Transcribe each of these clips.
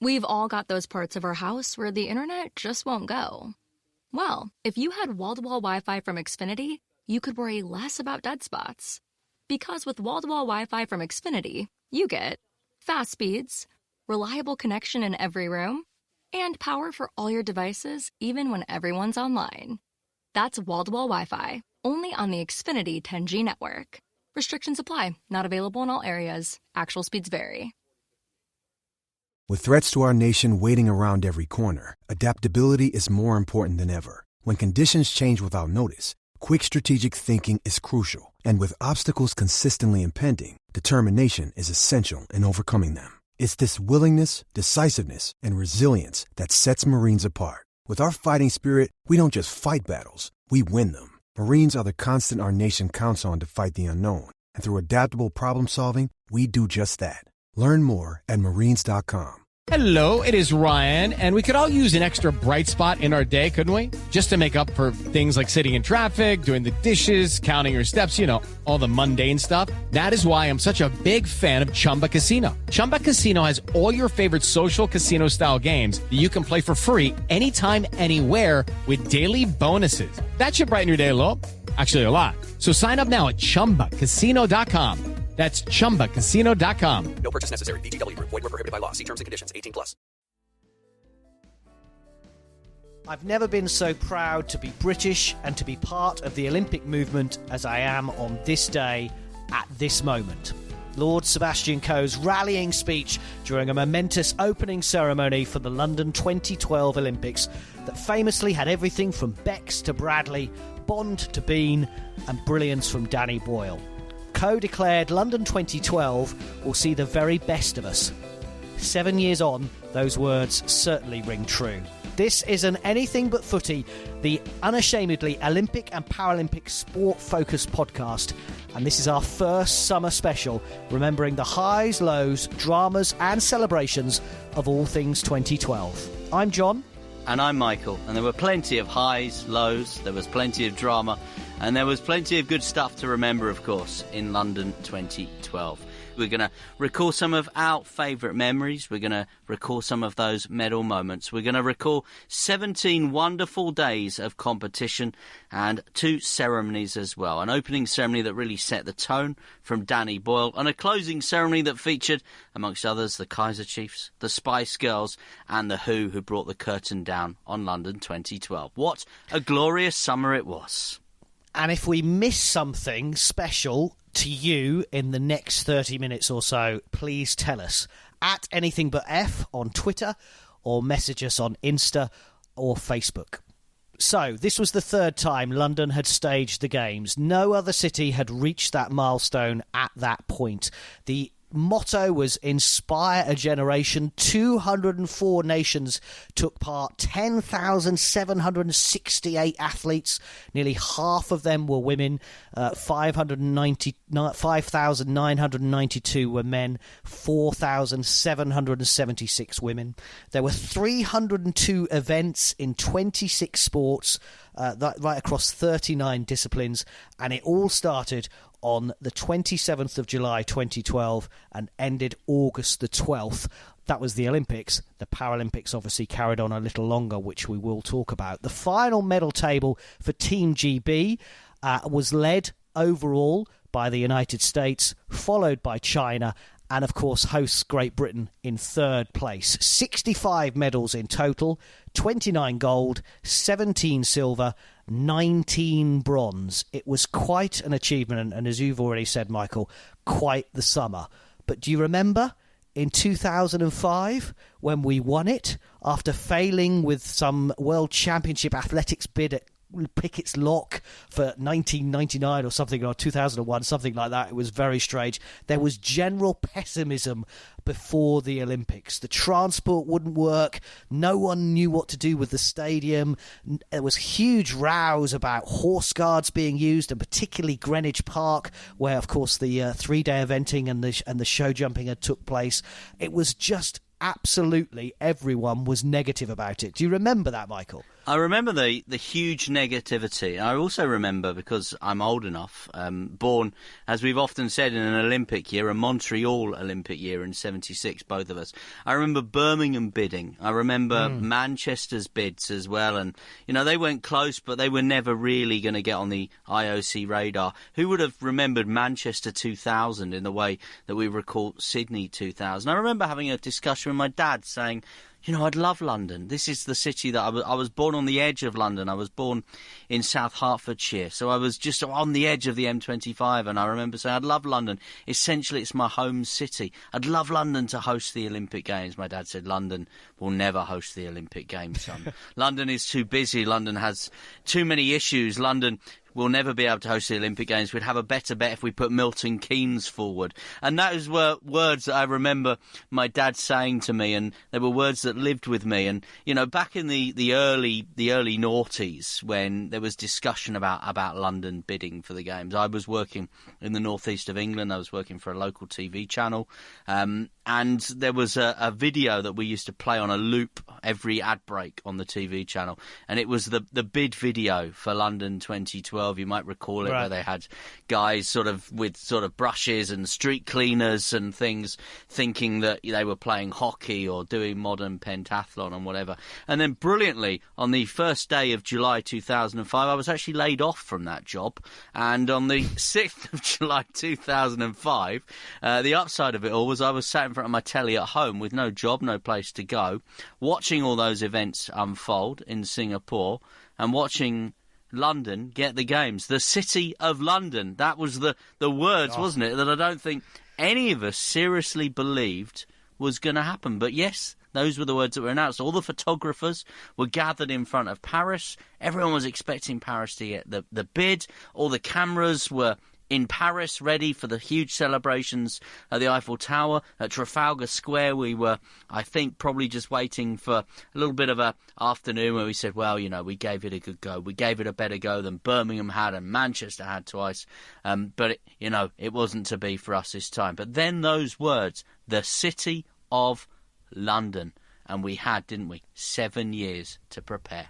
We've all got those parts of our house where the internet just won't go. Well, if you had wall-to-wall Wi-Fi from Xfinity, you could worry less about dead spots. Because with wall-to-wall Wi-Fi from Xfinity, you get fast speeds, reliable connection in every room, and power for all your devices even when everyone's online. That's wall-to-wall Wi-Fi, only on the Xfinity 10G network. Restrictions apply. Not available in all areas. Actual speeds vary. With threats to our nation waiting around every corner, adaptability is more important than ever. When conditions change without notice, quick strategic thinking is crucial. And with obstacles consistently impending, determination is essential in overcoming them. It's this willingness, decisiveness, and resilience that sets Marines apart. With our fighting spirit, we don't just fight battles, we win them. Marines are the constant our nation counts on to fight the unknown. And through adaptable problem solving, we do just that. Learn more at marines.com. Hello, it is Ryan, and we could all use an extra bright spot in our day, couldn't we? Just to make up for things like sitting in traffic, doing the dishes, counting your steps, all the mundane stuff. That is why I'm such a big fan of Chumba Casino. Chumba Casino has all your favorite social casino-style games that you can play for free anytime, anywhere with daily bonuses. That should brighten your day a little. Actually, a lot. So sign up now at ChumbaCasino.com. That's ChumbaCasino.com. No purchase necessary. VGW Group. Void where prohibited by law. See terms and conditions. 18+. I've never been so proud to be British and to be part of the Olympic movement as I am on this day at this moment. Lord Sebastian Coe's rallying speech during a momentous opening ceremony for the London 2012 Olympics that famously had everything from Bex to Bradley, Bond to Bean, and brilliance from Danny Boyle. Coe declared London 2012 will see the very best of us. 7 years on, those words certainly ring true. This is an Anything But Footy, the unashamedly Olympic and Paralympic sport-focused podcast, and this is our first summer special, remembering the highs, lows, dramas and celebrations of all things 2012. I'm John. And I'm Michael, and there were plenty of highs, lows, there was plenty of drama, and there was plenty of good stuff to remember, of course, in London 2012. We're going to recall some of our favourite memories. We're going to recall some of those medal moments. We're going to recall 17 wonderful days of competition and 2 ceremonies as well. An opening ceremony that really set the tone from Danny Boyle, and a closing ceremony that featured, amongst others, the Kaiser Chiefs, the Spice Girls and the Who brought the curtain down on London 2012. What a glorious summer it was. And if we miss something special to you in the next 30 minutes or so, please tell us at Anything But F on Twitter, or message us on Insta or Facebook. So, this was the third time London had staged the Games. No other city had reached that milestone at that point. The motto was Inspire a Generation. 204 nations took part, 10,768 athletes, nearly half of them were women, 5,992 were men, 4,776 women. There were 302 events in 26 sports, right across 39 disciplines, and it all started on the 27th of July 2012 and ended August the 12th. That was the Olympics. The Paralympics obviously carried on a little longer, which we will talk about. The final medal table for Team GB was led overall by the United States, followed by China, and of course hosts Great Britain in third place. 65 medals in total, 29 gold, 17 silver, 19 bronze. It was quite an achievement, and as you've already said, Michael, quite the summer. But do you remember in 2005 when we won it after failing with some World Championship athletics bid at Pickett's Lock for 1999 or something, or 2001, something like that? It was very strange. There was general pessimism before the Olympics. The transport wouldn't work. No one knew what to do with the stadium. There was huge rows about horse guards being used, and particularly Greenwich Park, where, of course, the 3-day eventing and the show jumping had took place. It was just absolutely everyone was negative about it. Do you remember that, Michael? I remember the huge negativity. I also remember, because I'm old enough, born, as we've often said, in an Olympic year, a Montreal Olympic year in '76, both of us. I remember Birmingham bidding. I remember Manchester's bids as well. And, they went close, but they were never really going to get on the IOC radar. Who would have remembered Manchester 2000 in the way that we recall Sydney 2000? I remember having a discussion with my dad saying, I'd love London. This is the city that I was born on the edge of London. I was born in South Hertfordshire, so I was just on the edge of the M25, and I remember saying, I'd love London. Essentially, it's my home city. I'd love London to host the Olympic Games. My dad said, London will never host the Olympic Games, son. London is too busy. London has too many issues. London will never be able to host the Olympic Games. We'd have a better bet if we put Milton Keynes forward. And those were words that I remember my dad saying to me, and they were words that lived with me. And, back in the early noughties, when there was discussion about London bidding for the Games, I was working in the northeast of England. I was working for a local TV channel. And there was a video that we used to play on a loop every ad break on the TV channel. And it was the bid video for London 2012. You might recall it, right, where they had guys with brushes and street cleaners and things, thinking that they were playing hockey or doing modern pentathlon and whatever. And then brilliantly, on the first day of July 2005, I was actually laid off from that job. And on the 6th of July 2005, the upside of it all was I was sat in front of my telly at home with no job, no place to go, watching all those events unfold in Singapore and watching London get the Games. The City of London. That was the words, wasn't it, that I don't think any of us seriously believed was going to happen. But yes, those were the words that were announced. All the photographers were gathered in front of Paris. Everyone was expecting Paris to get the bid. All the cameras were in Paris, ready for the huge celebrations at the Eiffel Tower. At Trafalgar Square, we were, I think, probably just waiting for a little bit of a afternoon where we said, well, we gave it a good go. We gave it a better go than Birmingham had and Manchester had twice. But, it wasn't to be for us this time. But then those words, the City of London. And we had, didn't we, 7 years to prepare.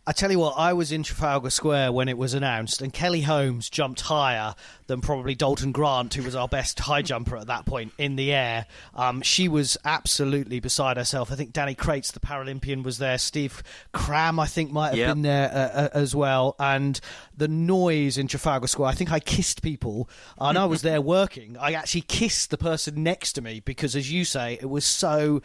I tell you what, I was in Trafalgar Square when it was announced, and Kelly Holmes jumped higher than probably Dalton Grant, who was our best high jumper at that point, in the air. She was absolutely beside herself. I think Danny Crates, the Paralympian, was there. Steve Cram, I think, might have been there as well. And the noise in Trafalgar Square, I think I kissed people, and I was there working. I actually kissed the person next to me because, as you say, it was so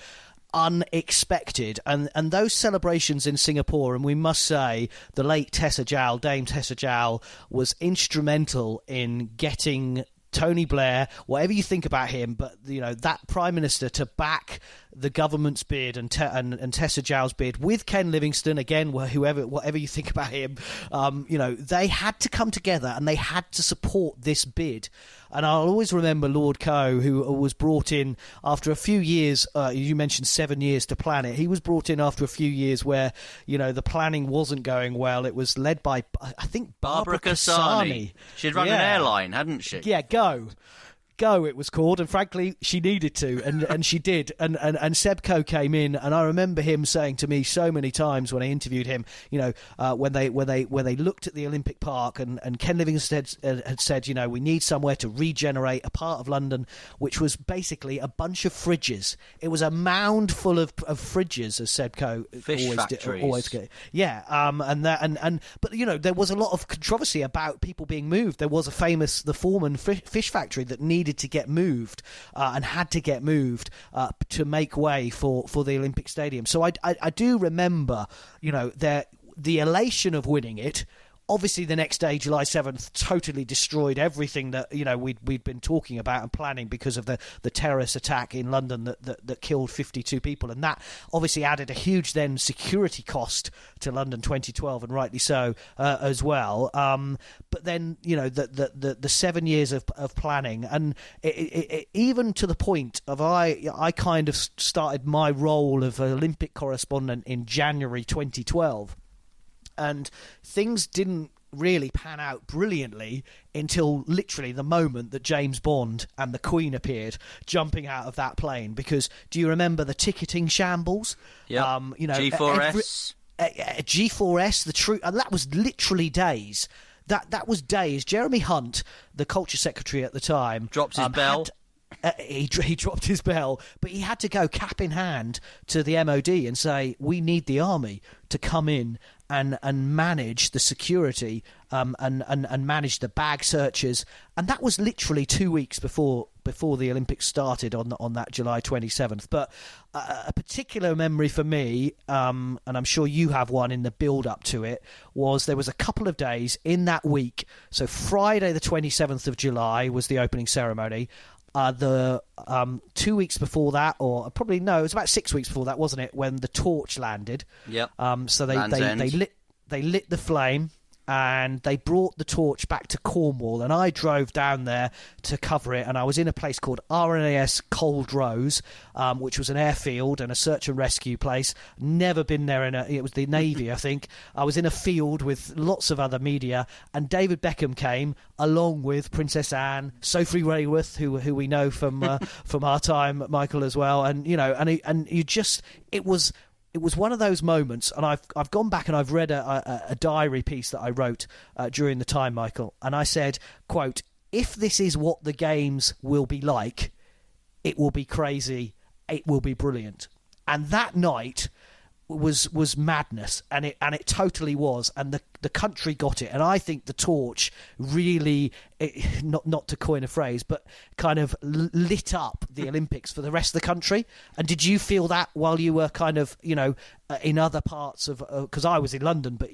unexpected, and those celebrations in Singapore, and we must say the late Dame Tessa Jowell, was instrumental in getting Tony Blair, whatever you think about him, but that Prime Minister to back the government's bid and Tessa Jowell's bid with Ken Livingstone, again, whatever you think about him, they had to come together and they had to support this bid. And I'll always remember Lord Coe, who was brought in after a few years. You mentioned 7 years to plan it. He was brought in after a few years where, the planning wasn't going well. It was led by, I think, Barbara Cassani. She'd run an airline, hadn't she? Yeah, Go, it was called, and frankly, she needed to, and she did. And Seb Coe came in, and I remember him saying to me so many times when I interviewed him, when they looked at the Olympic Park, and Ken Livingstone had said, we need somewhere to regenerate a part of London, which was basically a bunch of fridges. It was a mound full of fridges, as Seb Coe always did. Yeah, but there was a lot of controversy about people being moved. There was the Foreman fish factory that needed to get moved and had to get moved to make way for the Olympic Stadium. So I do remember, the elation of winning it. Obviously, the next day, July 7th, totally destroyed everything that we'd been talking about and planning because of the terrorist attack in London that killed 52 people, and that obviously added a huge then security cost to London 2012, and rightly so as well. But then the 7 years of planning, and it even to the point of I kind of started my role of Olympic correspondent in January 2012. And things didn't really pan out brilliantly until literally the moment that James Bond and the Queen appeared jumping out of that plane. Because do you remember the ticketing shambles? Yeah. G4S. G4S, the true, and that was literally days. That was days. Jeremy Hunt, the culture secretary at the time, dropped his bell. He dropped his bell, but he had to go cap in hand to the MOD and say, we need the army to come in and manage the security and manage the bag searches. And that was literally 2 weeks before the Olympics started on that July 27th. But a particular memory for me, and I'm sure you have one in the build-up to it, was there was a couple of days in that week. So Friday the 27th of July was the opening ceremony. The 2 weeks before that, or probably no, it was about 6 weeks before that, wasn't it? When the torch landed. Yep. So they lit the flame, and they brought the torch back to Cornwall, and I drove down there to cover it, and I was in a place called RNAS Cold Rose, which was an airfield and a search and rescue place. Never been there. It was the Navy, I think. I was in a field with lots of other media, and David Beckham came along with Princess Anne, Sophie Rayworth, who we know from our time, Michael, as well, and it was one of those moments, and I've gone back and I've read a diary piece that I wrote during the time, Michael, and I said, quote, if this is what the games will be like, it will be crazy, it will be brilliant. And that night was madness, and it totally was, and the country got it, and I think the torch really, not to coin a phrase, but kind of lit up the Olympics for the rest of the country. And did you feel that while you were kind of, in other parts of, because I was in London, but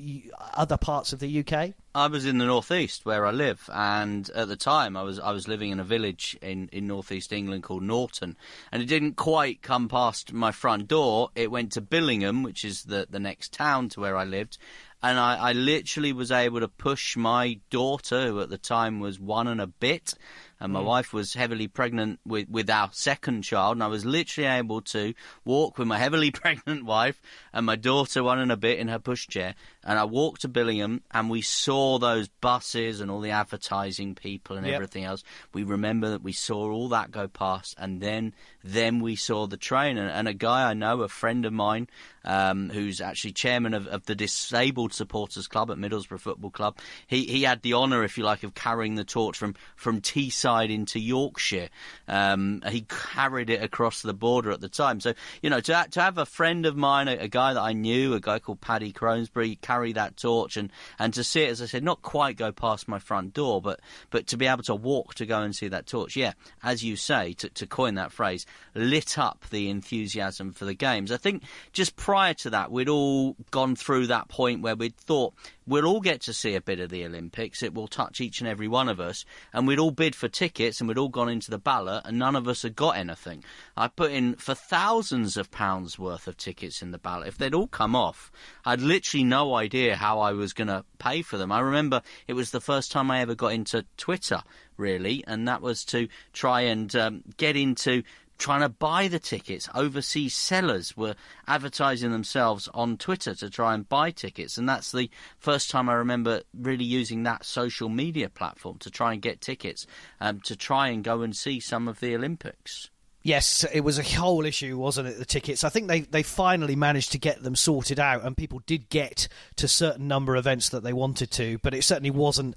other parts of the UK? I was in the northeast where I live, and at the time I was living in a village in northeast England called Norton, and it didn't quite come past my front door. It went to Billingham, which is the next town to where I lived, and I literally was able to push my daughter, who at the time was 1 and a bit, and my wife was heavily pregnant with our second child, and I was literally able to walk with my heavily pregnant wife and my daughter 1 and a bit in her pushchair, and I walked to Billingham, and we saw those buses and all the advertising people and everything else. We remember that we saw all that go past, and then we saw the train, and a guy I know, a friend of mine, who's actually chairman of the Disabled Supporters Club at Middlesbrough Football Club, he had the honour, if you like, of carrying the torch from Teesside into Yorkshire. He carried it across the border at the time. So, to have a friend of mine, a guy that I knew, a guy called Paddy Cronesbury, carry that torch and to see it, as I said, not quite go past my front door, but to be able to walk to go and see that torch, as you say, to coin that phrase, lit up the enthusiasm for the games. I think just prior to that, we'd all gone through that point where we'd thought, we'll all get to see a bit of the Olympics. It will touch each and every one of us. And we'd all bid for tickets, and we'd all gone into the ballot, and none of us had got anything. I put in for thousands of pounds worth of tickets in the ballot. If they'd all come off, I'd literally no idea how I was going to pay for them. I remember it was the first time I ever got into Twitter, really, and that was to try and get into trying to buy the tickets. Overseas sellers were advertising themselves on Twitter to try and buy tickets, and that's the first time I remember really using that social media platform to try and get tickets, to try and go and see some of the Olympics. Yes, it was a whole issue, wasn't it, the tickets? I think they finally managed to get them sorted out, and people did get to a certain number of events that they wanted to, but it certainly wasn't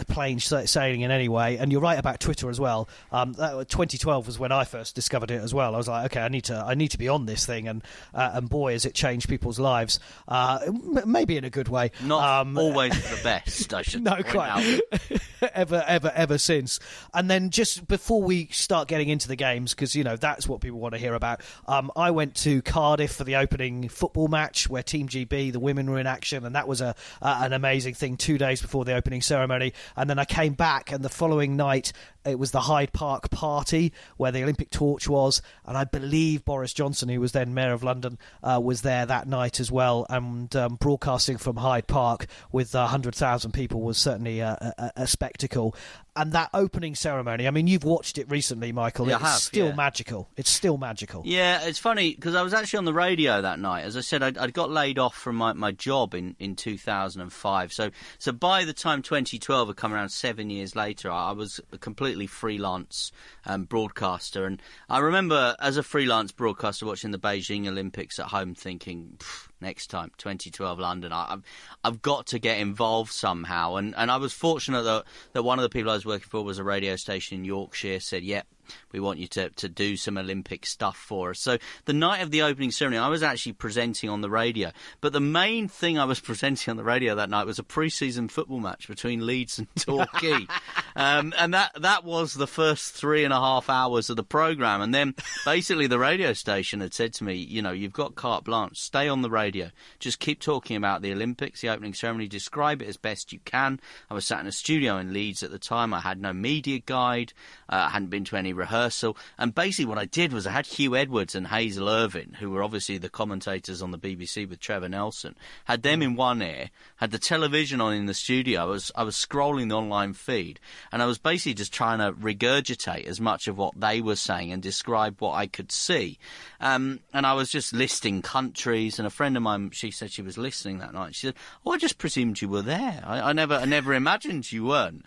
plain sailing in any way. And you're right about Twitter as well. 2012 was when I first discovered it as well. I was like, okay, I need to be on this thing, and boy, has it changed people's lives. Maybe in a good way. Not always for the best, I should no, quite. ever since. And then just before we start getting into the games, because that's what people want to hear about. I went to Cardiff for the opening football match where Team GB, the women, were in action, and that was an amazing thing 2 days before the opening ceremony. And then I came back, and the following night it was the Hyde Park party where the Olympic torch was, and I believe Boris Johnson, who was then Mayor of London, was there that night as well, and broadcasting from Hyde Park with 100,000 people was certainly a spectacle. And that opening ceremony, I mean, you've watched it recently, Michael. Yeah, it's still magical. It's still magical. Yeah, it's funny, because I was actually on the radio that night. As I said, I'd got laid off from my job in 2005. So by the time 2012 had come around 7 years later, I was a completely freelance broadcaster. And I remember, as a freelance broadcaster, watching the Beijing Olympics at home thinking, next time, 2012 London. I've got to get involved somehow. And I was fortunate that one of the people I was working for was a radio station in Yorkshire, said, yep, we want you to do some Olympic stuff for us. So the night of the opening ceremony, I was actually presenting on the radio. But the main thing I was presenting on the radio that night was a pre-season football match between Leeds and Torquay. And that was the first 3.5 hours of the programme. And then basically the radio station had said to me, you've got carte blanche. Stay on the radio. Just keep talking about the Olympics, the opening ceremony. Describe it as best you can. I was sat in a studio in Leeds at the time. I had no media guide. I hadn't been to any rehearsal. And basically what I did was I had Hugh Edwards and Hazel Irvine, who were obviously the commentators on the BBC with Trevor Nelson, had them in one ear, had the television on in the studio. I was scrolling the online feed, and I was basically just trying to regurgitate as much of what they were saying and describe what I could see. And I was just listing countries, and a friend of mine, she said she was listening that night. She said, I just presumed you were there. I never imagined you weren't.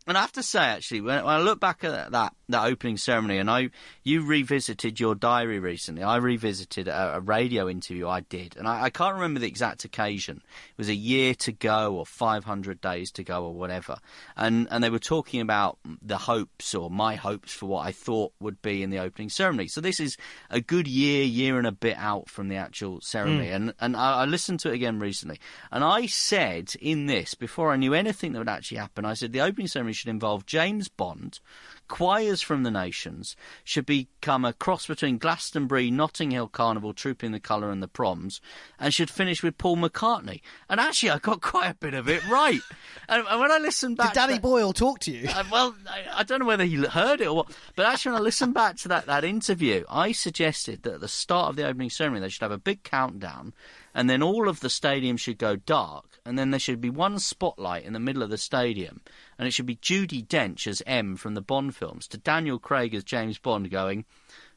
And I have to say, actually, when I look back at that opening ceremony, and you revisited your diary recently, I revisited a radio interview I did, and I can't remember the exact occasion. It was a year to go or 500 days to go or whatever. And they were talking about the hopes, or my hopes, for what I thought would be in the opening ceremony. So this is a good year and a bit out from the actual ceremony. And I listened to it again recently. And I said in this, before I knew anything that would actually happen, I said the opening ceremony should involve James Bond, choirs from the nations, should become a cross between Glastonbury, Notting Hill Carnival, Trooping the Colour and the Proms, and should finish with Paul McCartney. And actually, I got quite a bit of it right. And when I listened back... Did Danny Boyle talk to you? Well, I don't know whether he heard it or what, but actually when I listened back to that interview, I suggested that at the start of the opening ceremony, they should have a big countdown, and then all of the stadium should go dark, and then there should be one spotlight in the middle of the stadium, and it should be Judi Dench as M from the Bond films to Daniel Craig as James Bond going,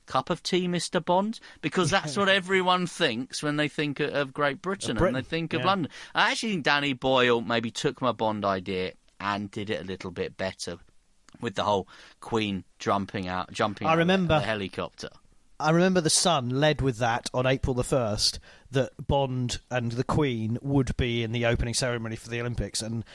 "Cup of tea, Mr. Bond?" Because that's what everyone thinks when they think of Great Britain, and they think of London. I actually think Danny Boyle maybe took my Bond idea and did it a little bit better with the whole Queen jumping out of the helicopter. I remember the Sun led with that on April the 1st, that Bond and the Queen would be in the opening ceremony for the Olympics, and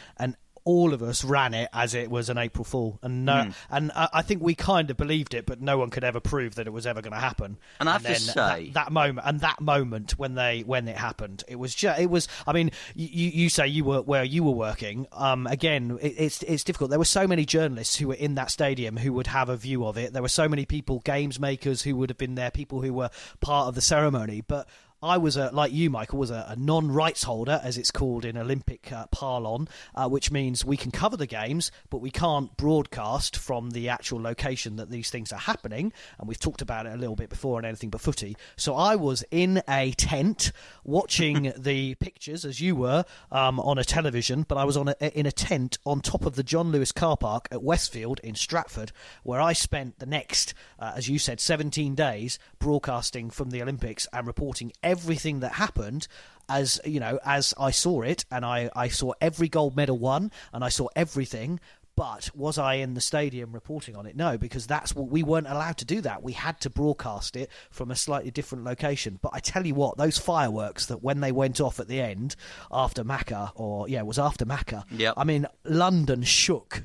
all of us ran it as it was an April Fool, and I think we kind of believed it, but no one could ever prove that it was ever going to happen. And I have to say that moment when it happened, it was. I mean, you say you were where you were working. Again, it's difficult. There were so many journalists who were in that stadium who would have a view of it. There were so many people, games makers who would have been there, people who were part of the ceremony, but I was, like you, Michael, was a non-rights holder, as it's called in Olympic parlance, which means we can cover the games, but we can't broadcast from the actual location that these things are happening. And we've talked about it a little bit before in Anything But Footy. So I was in a tent watching the pictures, as you were, on a television, but I was in a tent on top of the John Lewis car park at Westfield in Stratford, where I spent the next, as you said, 17 days broadcasting from the Olympics and reporting everything that happened as I saw it, and I saw every gold medal won, and I saw everything. But was I in the stadium reporting on it? No, because that's what we weren't allowed to do. That we had to broadcast it from a slightly different location. But I tell you what, those fireworks that when they went off at the end after Macca, it was after Macca. Yep. I mean, London shook.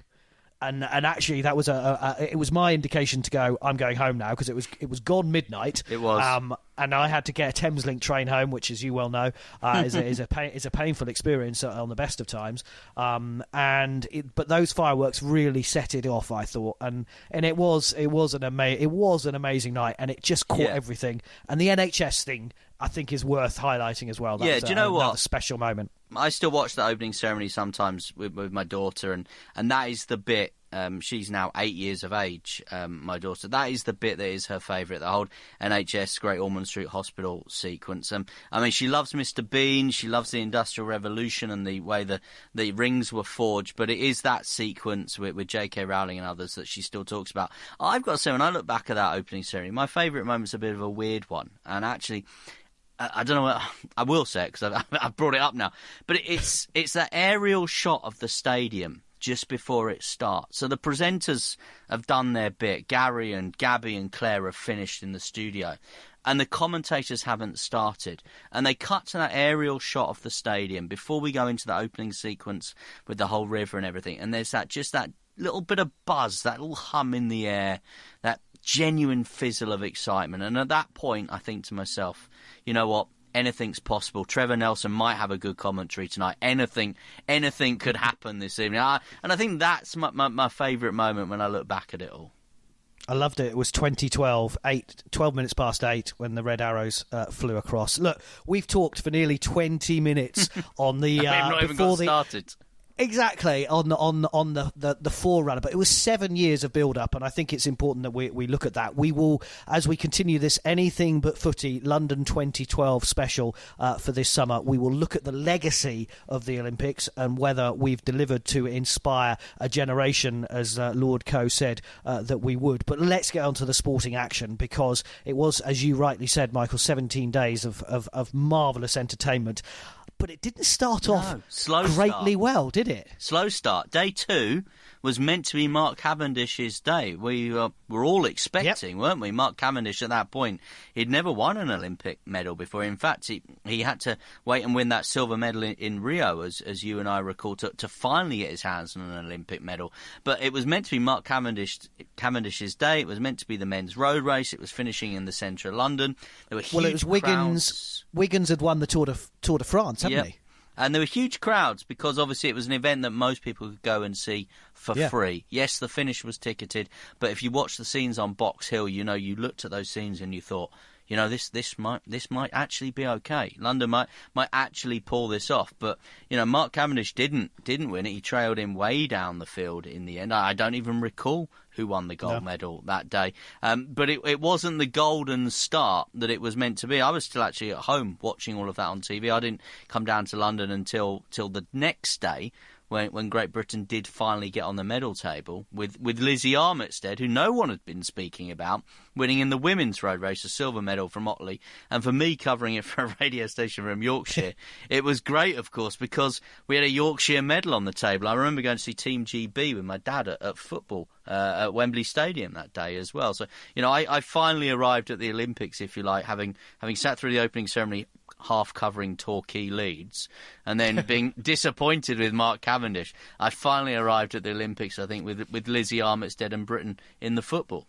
And actually, that was it was my indication to go, I'm going home now, because it was gone midnight. It was. And I had to get a Thameslink train home, which, as you well know, is a painful experience on the best of times. But those fireworks really set it off, I thought, and it was an amazing night, and it just caught everything. And the NHS thing, I think, is worth highlighting as well. Do you know what? A special moment. I still watch the opening ceremony sometimes with my daughter, and that is the bit. She's now 8 years of age, my daughter. That is the bit that is her favourite, the whole NHS Great Ormond Street Hospital sequence. I mean, she loves Mr. Bean, she loves the Industrial Revolution and the way the rings were forged, but it is that sequence with J.K. Rowling and others that she still talks about. I've got to say, when I look back at that opening ceremony, my favourite moment's a bit of a weird one, and actually, I don't know what I will say it because I've brought it up now, but it's that aerial shot of the stadium just before it starts. So the presenters have done their bit. Gary and Gabby and Claire have finished in the studio. and the commentators haven't started. And they cut to that aerial shot of the stadium before we go into the opening sequence with the whole river and everything. And there's that little bit of buzz, that little hum in the air, that genuine fizzle of excitement. And at that point, I think to myself, you know what? Anything's possible. Trevor Nelson might have a good commentary tonight. Anything could happen this evening. And I think that's my favourite moment when I look back at it all. I loved it. It was 2012, 12 minutes past 8 when the red arrows flew across. Look, we've talked for nearly 20 minutes on the... We've not even got started. Exactly, on the forerunner, but it was 7 years of build-up, and I think it's important that we look at that. We will, as we continue this Anything But Footy London 2012 special for this summer, we will look at the legacy of the Olympics and whether we've delivered to inspire a generation, as Lord Coe said that we would. But let's get on to the sporting action, because it was, as you rightly said, Michael, 17 days of marvellous entersment. But it didn't start off greatly well, did it? Slow start. Day 2 was meant to be Mark Cavendish's day. We were all expecting, weren't we? Mark Cavendish at that point, he'd never won an Olympic medal before. In fact, he had to wait and win that silver medal in Rio, as you and I recall, to finally get his hands on an Olympic medal. But it was meant to be Mark Cavendish's day. It was meant to be the men's road race. It was finishing in the centre of London. There were huge it was Wiggins. Crowds. Wiggins had won the Tour de France, hadn't he? And there were huge crowds because obviously it was an event that most people could go and see for free. Yes, the finish was ticketed, but if you watch the scenes on Box Hill, you looked at those scenes and you thought, this might actually be okay. London might actually pull this off. But Mark Cavendish didn't win it. He trailed him way down the field in the end. I don't even recall who won the gold medal that day. But it wasn't the golden start that it was meant to be. I was still actually at home watching all of that on TV. I didn't come down to London until the next day, when Great Britain did finally get on the medal table with Lizzie Armitstead, who no one had been speaking about, winning in the women's road race a silver medal from Otley. And for me, covering it for a radio station from Yorkshire, it was great, of course, because we had a Yorkshire medal on the table. I remember going to see Team GB with my dad at football at Wembley Stadium that day as well. So, I finally arrived at the Olympics, if you like, having sat through the opening ceremony, half covering Torquay Leeds, and then being disappointed with Mark Cavendish. I finally arrived at the Olympics, I think, with Lizzie Armitstead and Britain in the football.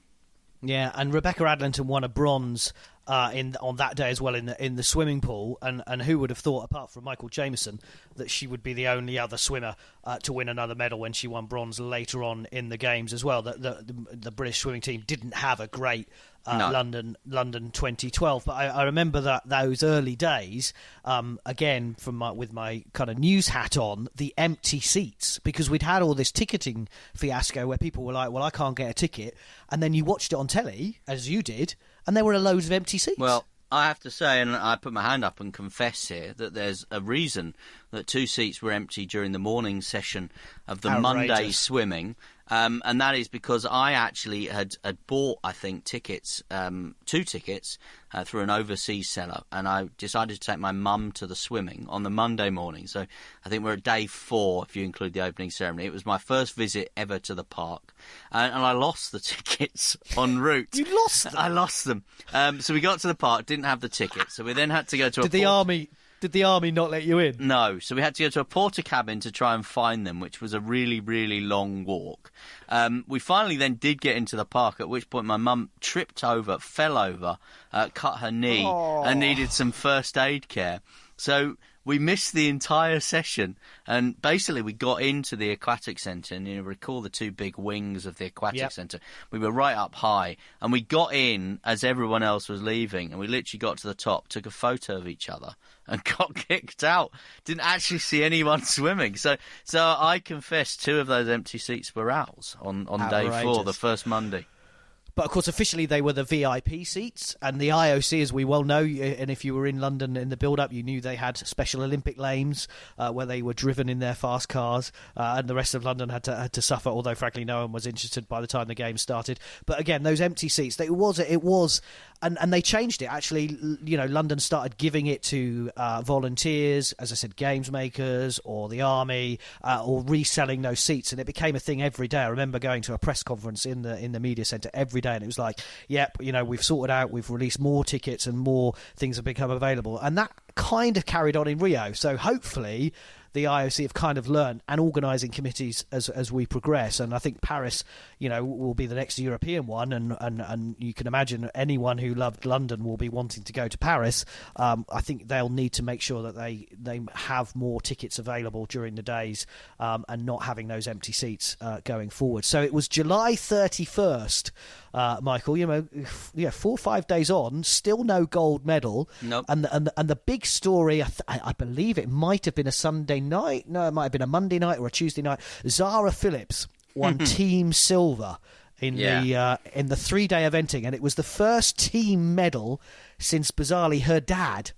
Yeah, and Rebecca Adlington won a bronze on that day as well in the swimming pool, and who would have thought, apart from Michael Jameson, that she would be the only other swimmer to win another medal when she won bronze later on in the games as well. The British swimming team didn't have a great London 2012, but I remember those early days again with my kind of news hat on, the empty seats, because we'd had all this ticketing fiasco where people were like, well, I can't get a ticket, and then you watched it on telly, as you did, and there were loads of empty seats. Well, I have to say, and I put my hand up and confess here, that there's a reason that 2 seats were empty during the morning session of the Monday swimming. And that is because I actually had bought, I think, tickets, 2 tickets through an overseas seller, and I decided to take my mum to the swimming on the Monday morning. So I think we're at day 4 if you include the opening ceremony. It was my first visit ever to the park, and I lost the tickets en route. You lost them? I lost them. So we got to the park, didn't have the tickets, so we then had to go to Did the army not let you in? No, so we had to go to a porter cabin to try and find them, which was a really, really long walk. We finally then did get into the park, at which point my mum tripped over, fell over, cut her knee, and needed some first aid care. So we missed the entire session, and basically we got into the Aquatics Centre, and you recall the 2 big wings of the Aquatics Centre. We were right up high, and we got in as everyone else was leaving, and we literally got to the top, took a photo of each other, and got kicked out. Didn't actually see anyone swimming. So I confess 2 of those empty seats were ours on day 4, the first Monday. But, of course, officially they were the VIP seats, and the IOC, as we well know, and if you were in London in the build-up, you knew they had special Olympic lanes where they were driven in their fast cars, and the rest of London had to suffer, although, frankly, no one was interested by the time the game started. But, again, those empty seats, it was, and they changed it. Actually, London started giving it to volunteers, as I said, games makers, or the army, or reselling those seats, and it became a thing every day. I remember going to a press conference in the media centre every day, and it was like, yep, we've sorted out, we've released more tickets and more things have become available. And that kind of carried on in Rio. So hopefully the IOC have kind of learned, and organising committees as we progress. And I think Paris, will be the next European one, and you can imagine anyone who loved London will be wanting to go to Paris. I think they'll need to make sure that they have more tickets available during the days, and not having those empty seats going forward. So it was July 31st, Michael. 4 or 5 days on, still no gold medal. Nope. And the big story, I believe it might have been a Sunday night. No, it might have been a Monday night or a Tuesday night. Zara Phillips won team silver in the 3-day eventing, and it was the first team medal since bizarrely her dad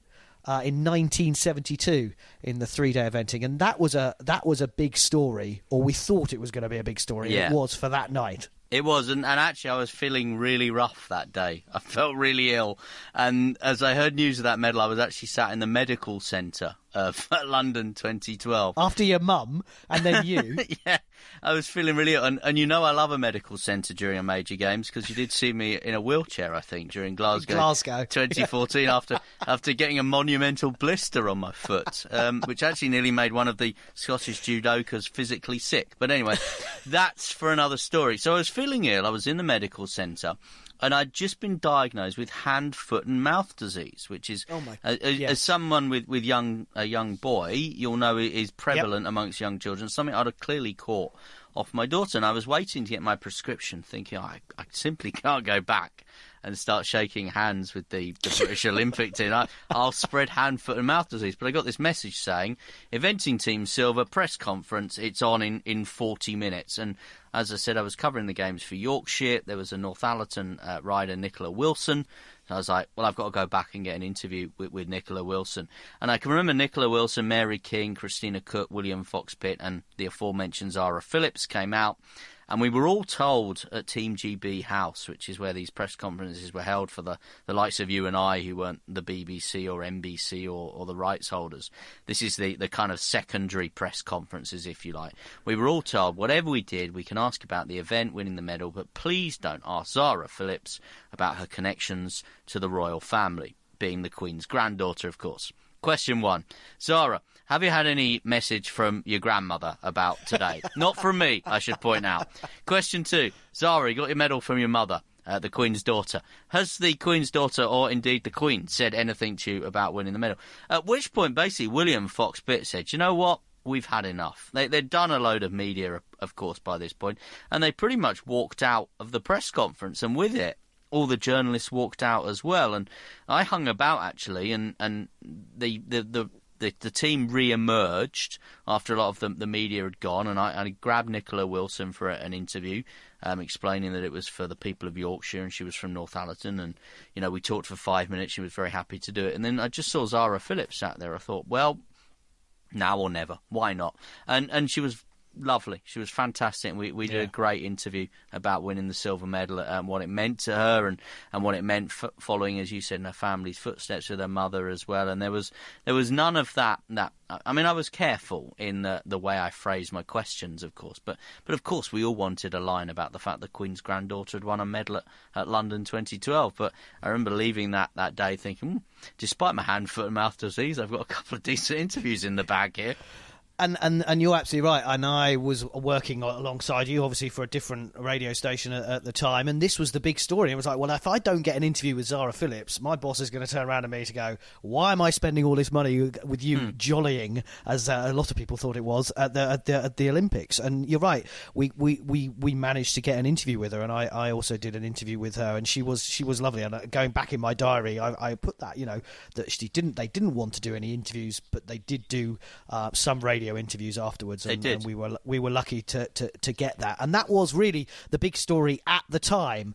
in 1972 in the 3-day eventing, and that was a big story, or we thought it was going to be a big story. Yeah. It was for that night. It was, and actually I was feeling really rough that day. I felt really ill, and as I heard news of that medal, I was actually sat in the medical centre of London 2012. After your mum, and then you. Yeah, I was feeling really ill, and I love a medical centre during a major games, because you did see me in a wheelchair, I think, during Glasgow 2014 after getting a monumental blister on my foot, which actually nearly made one of the Scottish judokas physically sick. But anyway, that's for another story. So I was feeling ill, I was in the medical centre, and I'd just been diagnosed with hand, foot and mouth disease, which is, as someone with a young boy, you'll know it is prevalent amongst young children, something I'd have clearly caught off my daughter. And I was waiting to get my prescription, thinking, I simply can't go back and start shaking hands with the British Olympic team. I'll spread hand, foot and mouth disease. But I got this message saying, eventing team silver, press conference, it's on in 40 minutes. And as I said, I was covering the games for Yorkshire. There was a Northallerton rider, Nicola Wilson. So I was like, well, I've got to go back and get an interview with Nicola Wilson. And I can remember Nicola Wilson, Mary King, Christina Cook, William Fox-Pitt and the aforementioned Zara Phillips came out. And we were all told at Team GB House, which is where these press conferences were held for the likes of you and I, who weren't the BBC or NBC or the rights holders. This is the kind of secondary press conferences, if you like. We were all told, whatever we did, we can ask about the event, winning the medal, but please don't ask Zara Phillips about her connections to the royal family, being the Queen's granddaughter, of course. Question 1. Zara, have you had any message from your grandmother about today? Not from me, I should point out. Question 2. Zara, you got your medal from your mother, the Queen's daughter. Has the Queen's daughter, or indeed the Queen, said anything to you about winning the medal? At which point, basically, William Fox-Pitt said, you know what? We've had enough. They'd done a load of media, of course, by this point, and they pretty much walked out of the press conference, and with it, all the journalists walked out as well. And I hung about, actually, and the team re-emerged after a lot of the media had gone, and I grabbed Nicola Wilson for an interview, explaining that it was for the people of Yorkshire and she was from Northallerton, and we talked for 5 minutes. She was very happy to do it, and then I just saw Zara Phillips sat there. I thought, well, now or never, why not? And she was lovely. She was fantastic. We did a great interview about winning the silver medal, what it meant to her, and what it meant following, as you said, in her family's footsteps with her mother as well. And there was none of that. I mean, I was careful in the way I phrased my questions, of course, but of course we all wanted a line about the fact the Queen's granddaughter had won a medal at London 2012. But I remember leaving that day thinking, despite my hand, foot and mouth disease, I've got a couple of decent interviews in the bag here. And you're absolutely right. And I was working alongside you, obviously, for a different radio station at the time. And this was the big story. It was like, well, if I don't get an interview with Zara Phillips, my boss is going to turn around to me to go, why am I spending all this money with you jollying, as a lot of people thought it was, at the Olympics? And you're right. We managed to get an interview with her, and I also did an interview with her, and she was lovely. And going back in my diary, I put that that they didn't want to do any interviews, but they did do some radio interviews afterwards, and we were lucky to get that, and that was really the big story at the time.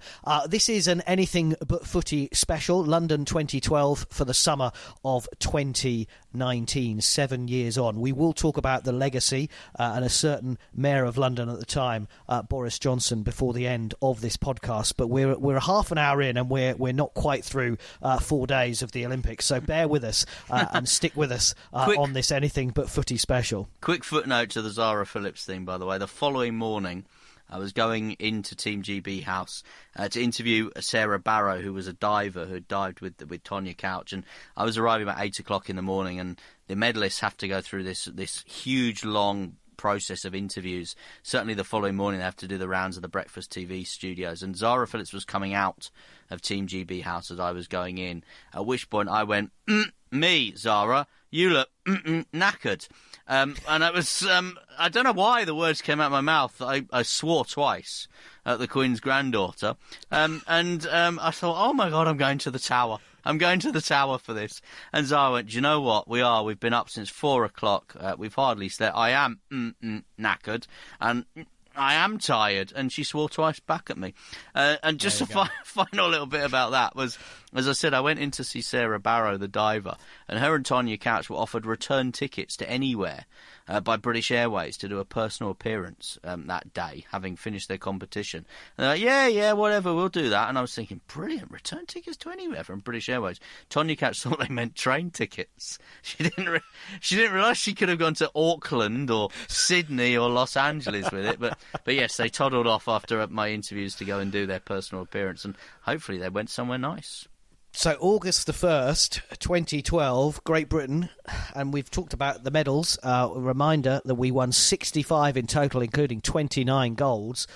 This is an Anything But Footy special, London 2012 for the summer of 2019, 7 years on. We will talk about the legacy and a certain Mayor of London at the time, Boris Johnson, before the end of this podcast, but we're half an hour in, and we're not quite through 4 days of the Olympics, so bear with us and stick with us on this Anything But Footy special. Quick footnote to the Zara Phillips thing, by the way. The following morning, I was going into Team GB House to interview Sarah Barrow, who was a diver who had dived with Tonya Couch, and I was arriving about 8 o'clock in the morning, and the medalists have to go through this huge, long process of interviews. Certainly the following morning they have to do the rounds of the Breakfast TV studios, and Zara Phillips was coming out of Team GB House as I was going in, at which point I went, me, Zara, you look knackered. And it was, I don't know why the words came out of my mouth. I swore twice at the Queen's granddaughter. And I thought, oh my God, I'm going to the tower. I'm going to the tower for this. And Zara went, do you know what? We've been up since 4 o'clock. We've hardly slept. I am knackered. And I am tired. And she swore twice back at me. And just a final little bit about that was, as I said, I went in to see Sarah Barrow, the diver, and her and Tonya Couch were offered return tickets to anywhere by British Airways to do a personal appearance that day, having finished their competition. And they're like, yeah, whatever, we'll do that. And I was thinking, brilliant, return tickets to anywhere from British Airways. Tonya Couch thought they meant train tickets. She didn't realise she could have gone to Auckland or Sydney or Los Angeles with it. But yes, they toddled off after my interviews to go and do their personal appearance, and hopefully they went somewhere nice. So August the 1st, 2012, Great Britain, and we've talked about the medals. A reminder that we won 65 in total, including 29 golds.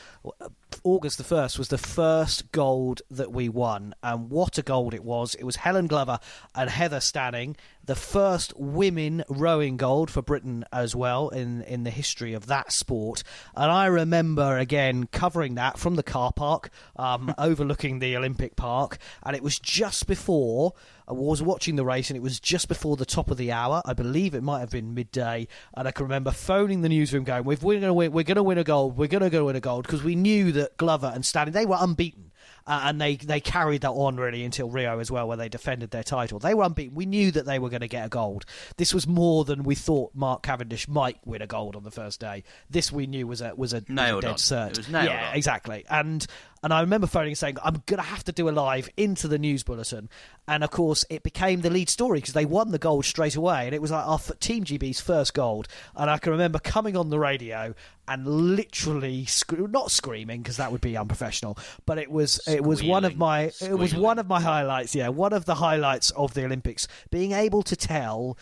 August the 1st was the first gold that we won, and what a gold it was. It was Helen Glover and Heather Stanning, the first women rowing gold for Britain as well in the history of that sport. And I remember, again, covering that from the car park, overlooking the Olympic Park, and it was just before... I was watching the race, and it was just before the top of the hour. I believe it might have been midday, and I can remember phoning the newsroom going, we're going to win a gold, we're going to go win a gold, because we knew that Glover and Stanning, they were unbeaten. And they carried that on really until Rio as well, where they defended their title. They were unbeaten. We knew that they were going to get a gold. This was more than we thought Mark Cavendish might win a gold on the first day. This we knew was a dead cert. It was nailed on. Exactly. And I remember phoning and saying, I'm going to have to do a live into the news bulletin. And, of course, it became the lead story because they won the gold straight away. And it was like our Team GB's first gold. And I can remember coming on the radio and literally not screaming, because that would be unprofessional, but it was one of my highlights. Yeah, one of the highlights of the Olympics, being able to tell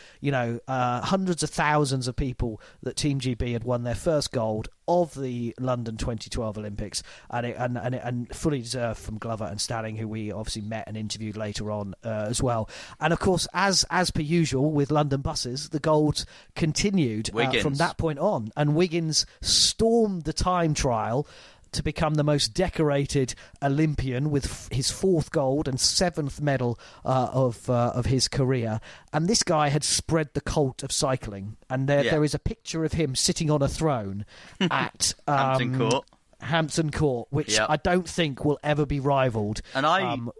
hundreds of thousands of people that Team GB had won their first gold of the London 2012 Olympics, and fully deserved from Glover and Stanning, who we obviously met and interviewed later on as well. And of course, as per usual with London buses, the golds continued from that point on, and Wiggins stormed the time trial to become the most decorated Olympian with his 4th gold and 7th medal of his career. And this guy had spread the cult of cycling. And there is a picture of him sitting on a throne at Hampton Court, which I don't think will ever be rivalled. And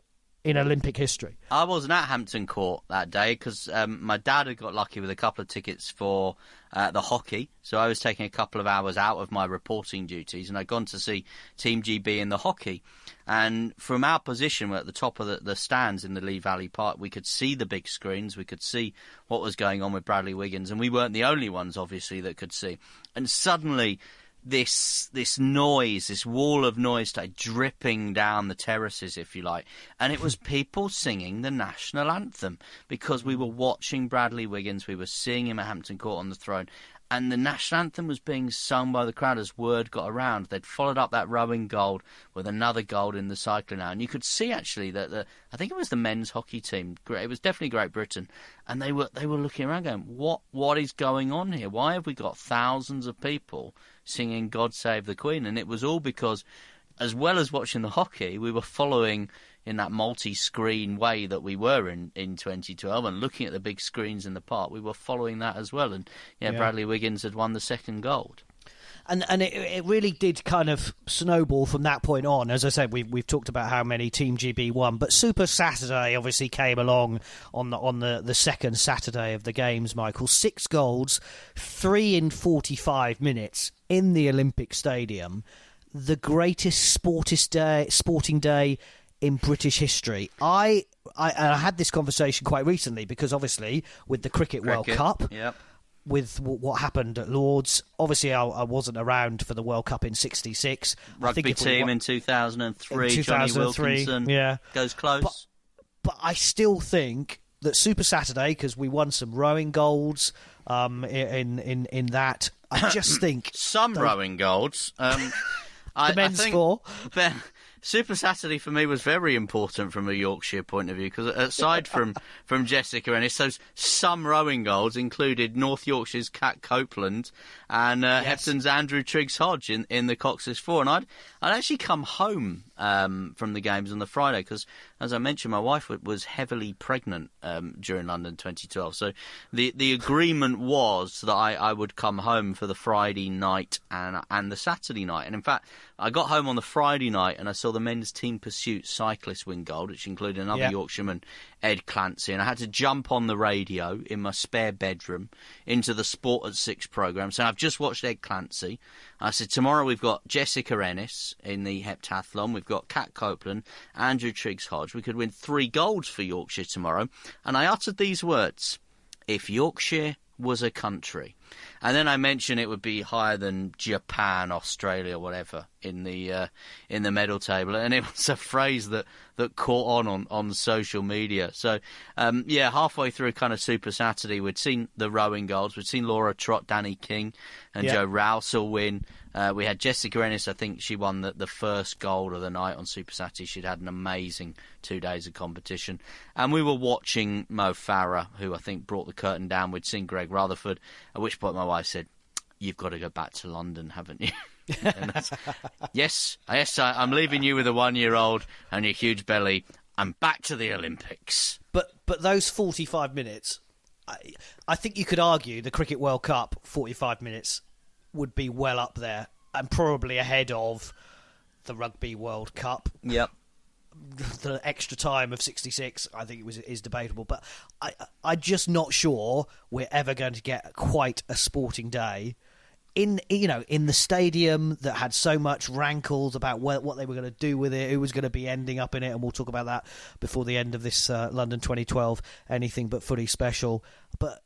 in Olympic history. I wasn't at Hampton Court that day because my dad had got lucky with a couple of tickets for the hockey, so I was taking a couple of hours out of my reporting duties, and I'd gone to see Team GB in the hockey. And from our position, we're at the top of the stands in the Lee Valley Park, we could see the big screens, we could see what was going on with Bradley Wiggins, and we weren't the only ones, obviously, that could see. And suddenly... This noise, this wall of noise started dripping down the terraces, if you like. And it was people singing the national anthem because we were watching Bradley Wiggins. We were seeing him at Hampton Court on the throne. And the national anthem was being sung by the crowd as word got around. They'd followed up that rowing gold with another gold in the cycling now. And you could see, actually, that I think it was the men's hockey team. It was definitely Great Britain. And they were looking around going, what is going on here? Why have we got thousands of people singing God Save the Queen? And it was all because, as well as watching the hockey, we were following in that multi-screen way that we were in 2012 and looking at the big screens in the park. We were following that as well. And Bradley Wiggins had won the 2nd gold. And it really did kind of snowball from that point on. As I said, we've talked about how many Team GB won, but Super Saturday obviously came along on the second Saturday of the Games, Michael. 6 golds, 3 in 45 minutes in the Olympic Stadium. The greatest sporting day in British history. I had this conversation quite recently because obviously with the Cricket World Cup... Yep. with what happened at Lords. Obviously, I wasn't around for the World Cup in '66. Rugby team in 2003. Johnny Wilkinson goes close. But I still think that Super Saturday, because we won some rowing golds in that. I just think some rowing golds. The men's four. Super Saturday for me was very important from a Yorkshire point of view, because aside from Jessica Ennis, those some rowing goals included North Yorkshire's Kat Copeland and Hepton's Andrew Triggs-Hodge in the Cox's Four. And I'd actually come home from the games on the Friday because, as I mentioned, my wife was heavily pregnant during London 2012. So the agreement was that I would come home for the Friday night and the Saturday night. And in fact, I got home on the Friday night and I saw the men's team pursuit cyclist win gold, which included another Yorkshireman, Ed Clancy, and I had to jump on the radio in my spare bedroom into the Sport at 6 programme. So I've just watched Ed Clancy. I said, tomorrow we've got Jessica Ennis in the heptathlon, we've got Kat Copeland, Andrew Triggs-Hodge. We could win 3 golds for Yorkshire tomorrow. And I uttered these words: if Yorkshire was a country. And then I mentioned it would be higher than Japan, Australia, whatever, in the medal table. And it was a phrase that caught on social media. So, halfway through kind of Super Saturday, we'd seen the rowing goals. We'd seen Laura Trott, Danny King and Joe Rousel win. We had Jessica Ennis. I think she won the first gold of the night on Super Saturday. She'd had an amazing 2 days of competition. And we were watching Mo Farah, who I think brought the curtain down. We'd seen Greg Rutherford, at which point my wife said, "You've got to go back to London, haven't you?" Yes, I'm leaving you with a 1-year-old and your huge belly. I'm back to the Olympics. But those 45 minutes, I think you could argue the Cricket World Cup 45 minutes would be well up there and probably ahead of the Rugby World Cup. Yep. The extra time of 66, I think is debatable, but I'm just not sure we're ever going to get quite a sporting day in the stadium that had so much rankles about what they were going to do with it, who was going to be ending up in it, and we'll talk about that before the end of this London 2012 Anything But Footy special. But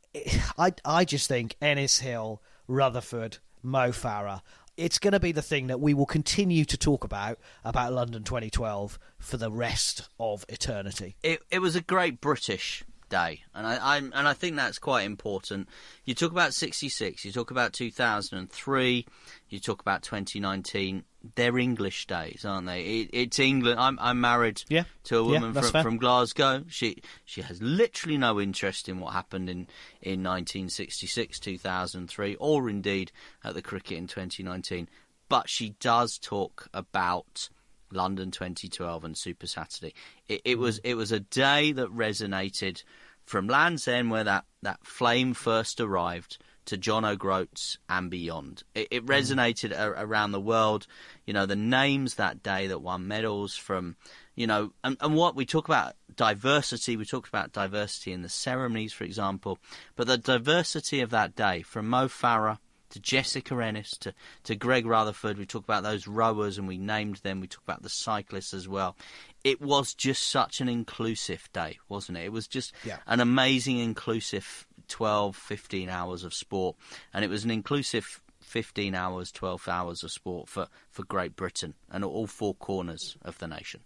I just think Ennis Hill, Rutherford, Mo Farah, it's going to be the thing that we will continue to talk about London 2012 for the rest of eternity. It was a great British day, and I think that's quite important. You talk about 66, you talk about 2003, you talk about 2019. They're English days, aren't they? It's England. I'm married to a woman from Glasgow. She has literally no interest in what happened in 1966, 2003, or indeed at the cricket in 2019. But she does talk about London 2012 and Super Saturday. It was a day that resonated from Land's End, where that flame first arrived, to John O'Groats and beyond. It resonated around the world. The names that day that won medals from, and what we talk about diversity. We talked about diversity in the ceremonies, for example, but the diversity of that day, from Mo Farah to Jessica Ennis to Greg Rutherford. We talk about those rowers and we named them. We talk about the cyclists as well. It was just such an inclusive day, wasn't it? It was just an amazing, inclusive 12, 15 hours of sport. And it was an inclusive 15 hours, 12 hours of sport for Great Britain and all 4 corners of the nation.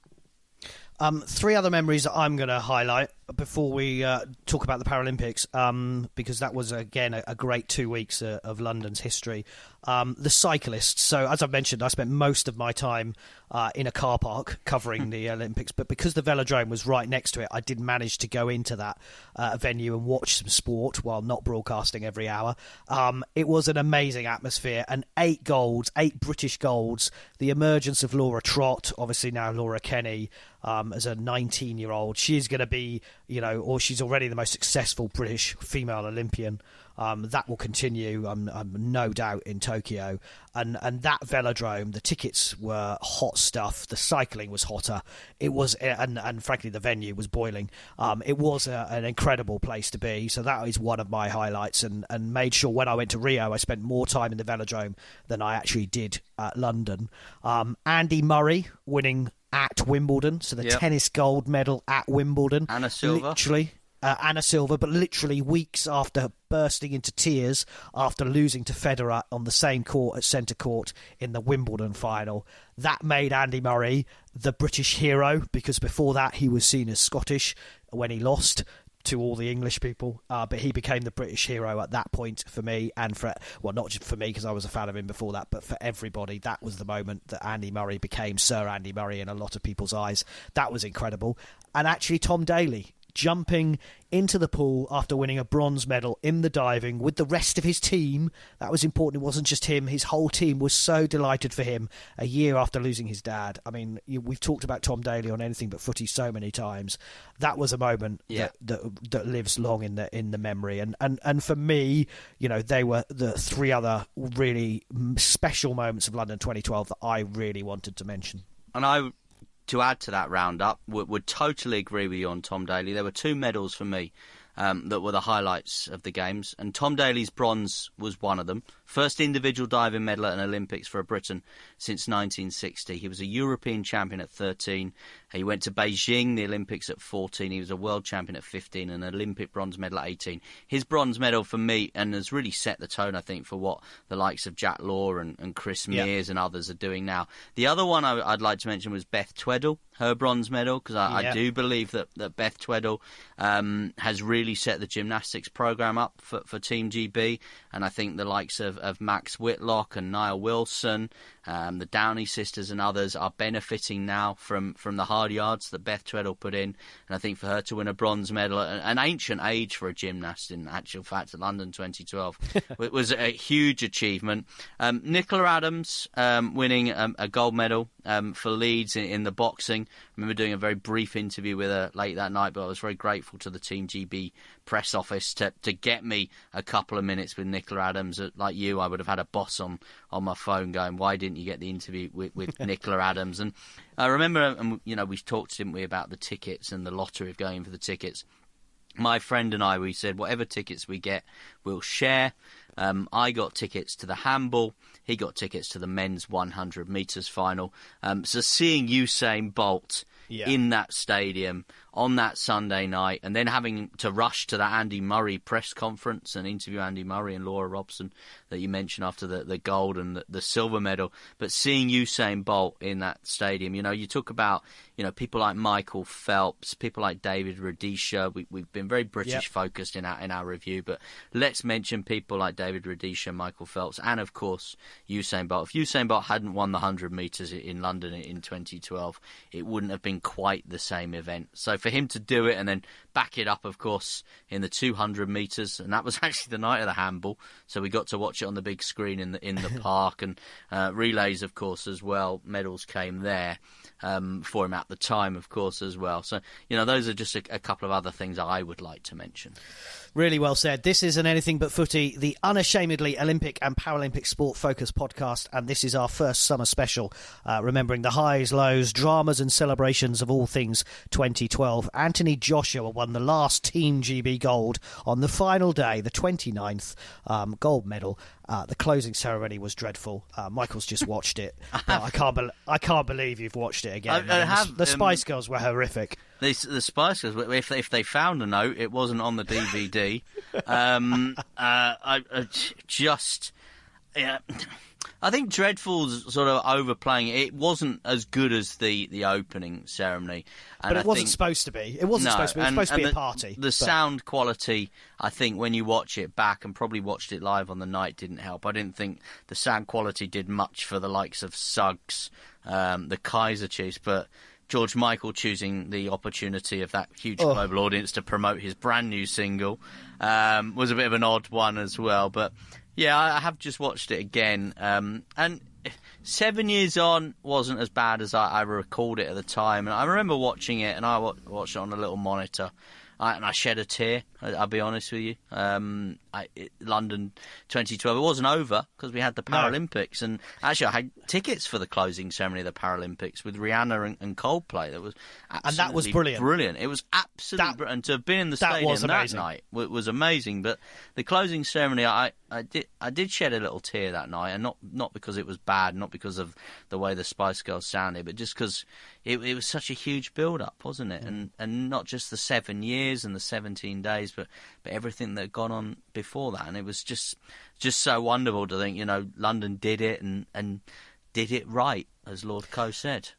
3 other memories that I'm going to highlight before we talk about the Paralympics, because that was, again, a great 2 weeks of London's history. The cyclists. So, as I've mentioned, I spent most of my time in a car park covering the Olympics, but because the velodrome was right next to it, I did manage to go into that venue and watch some sport while not broadcasting every hour. It was an amazing atmosphere, and 8 golds, 8 British golds, the emergence of Laura Trott, obviously now Laura Kenny, as a 19-year-old. She's going to be, or she's already the most successful British female Olympian. That will continue, no doubt, in Tokyo. And that velodrome, the tickets were hot stuff. The cycling was hotter. It was, and frankly, the venue was boiling. It was an incredible place to be. So that is one of my highlights, and made sure when I went to Rio, I spent more time in the velodrome than I actually did at London. Andy Murray winning at Wimbledon, so the tennis gold medal at Wimbledon. Anna Silva. Literally. Anna Silva, but literally weeks after bursting into tears after losing to Federer on the same court at Centre Court in the Wimbledon final. That made Andy Murray the British hero, because before that he was seen as Scottish when he lost to all the English people, but he became the British hero at that point for me, and for, well, not just for me because I was a fan of him before that, but for everybody. That was the moment that Andy Murray became Sir Andy Murray in a lot of people's eyes. That was incredible. And actually Tom Daley jumping into the pool after winning a bronze medal in the diving with the rest of his team. That was important. It wasn't just him. His whole team was so delighted for him a year after losing his dad. I mean, we've talked about Tom Daley on Anything But Footy so many times. That was a moment that lives long in the memory. And for me, you know, they were the three other really special moments of London 2012 that I really wanted to mention. And to add to that roundup, would totally agree with you on Tom Daley. There were two medals for me that were the highlights of the Games, and Tom Daley's bronze was one of them. First individual diving medal at an Olympics for Britain since 1960. He was a European champion at 13. He went to Beijing, the Olympics, at 14. He was a world champion at 15 and an Olympic bronze medal at 18. His bronze medal for me, and has really set the tone, I think, for what the likes of Jack Law and Chris Mears and others are doing now. The other one I'd like to mention was Beth Tweddle, her bronze medal, because I do believe that Beth Tweddle has really set the gymnastics programme up for Team GB, and I think the likes of Max Whitlock and Niall Wilson, the Downey sisters and others are benefiting now from the hard yards that Beth Tweddle put in, and I think for her to win a bronze medal at an ancient age for a gymnast, in actual fact, at London 2012, it was a huge achievement. Nicola Adams winning a gold medal for Leeds in the boxing. I remember doing a very brief interview with her late that night, but I was very grateful to the Team GB press office to get me a couple of minutes with Nicola Adams. Like you, I would have had a boss on my phone going, why didn't you get the interview with Nicola Adams? And I remember, you know, we talked, didn't we, about the tickets and the lottery of going for the tickets. My friend and I, we said, whatever tickets we get, we'll share. I got tickets to the handball. He got tickets to the men's 100 metres final. So seeing Usain Bolt in that stadium on that Sunday night, and then having to rush to that Andy Murray press conference and interview Andy Murray and Laura Robson that you mentioned after the gold and the silver medal, but seeing Usain Bolt in that stadium, you know, you talk about, you know, people like Michael Phelps, people like David Rudisha. We've been very British focused in our review, but let's mention people like David Rudisha, Michael Phelps, and of course Usain Bolt. If Usain Bolt hadn't won the 100 metres in London in 2012, it wouldn't have been quite the same event. So for him to do it and then back it up, of course, in the 200 metres, and that was actually the night of the handball, so we got to watch it on the big screen in the park, and relays, of course, as well. Medals came there for him at the time, of course, as well. So, you know, those are just a couple of other things I would like to mention. Really well said. This is an Anything But Footy, the unashamedly Olympic and Paralympic sport-focused podcast, and this is our first summer special, remembering the highs, lows, dramas and celebrations of all things 2012. Anthony Joshua won the last Team GB gold on the final day, the 29th gold medal. The closing ceremony was dreadful. Michael's just watched it. I can't believe you've watched it again. The Spice Girls were horrific. The Spice Girls, if they found a note, it wasn't on the DVD. I think Dreadful's sort of overplaying it. It wasn't as good as the opening ceremony. And but it wasn't supposed to be. It wasn't supposed to be. It was supposed to be a party. The sound quality, I think, when you watch it back, and probably watched it live on the night, didn't help. I didn't think the sound quality did much for the likes of Suggs, the Kaiser Chiefs, but George Michael choosing the opportunity of that huge global audience to promote his brand new single was a bit of an odd one as well. But yeah, I have just watched it again, and 7 years on wasn't as bad as I recalled it at the time. And I remember watching it, and I watched it on a little monitor, and I shed a tear, I'll be honest with you. London 2012, it wasn't over because we had the Paralympics, and actually I had tickets for the closing ceremony of the Paralympics with Rihanna and Coldplay. That was and that was brilliant. It was absolutely brilliant. And to have been in the stadium that night was amazing. But the closing ceremony, I did shed a little tear that night, and not because it was bad, not because of the way the Spice Girls sounded, but just because it was such a huge build-up, wasn't it? And not just the 7 years and the 17 days, but everything that had gone on before that. And it was just so wonderful to think, London did it and did it right, as Lord Coe said.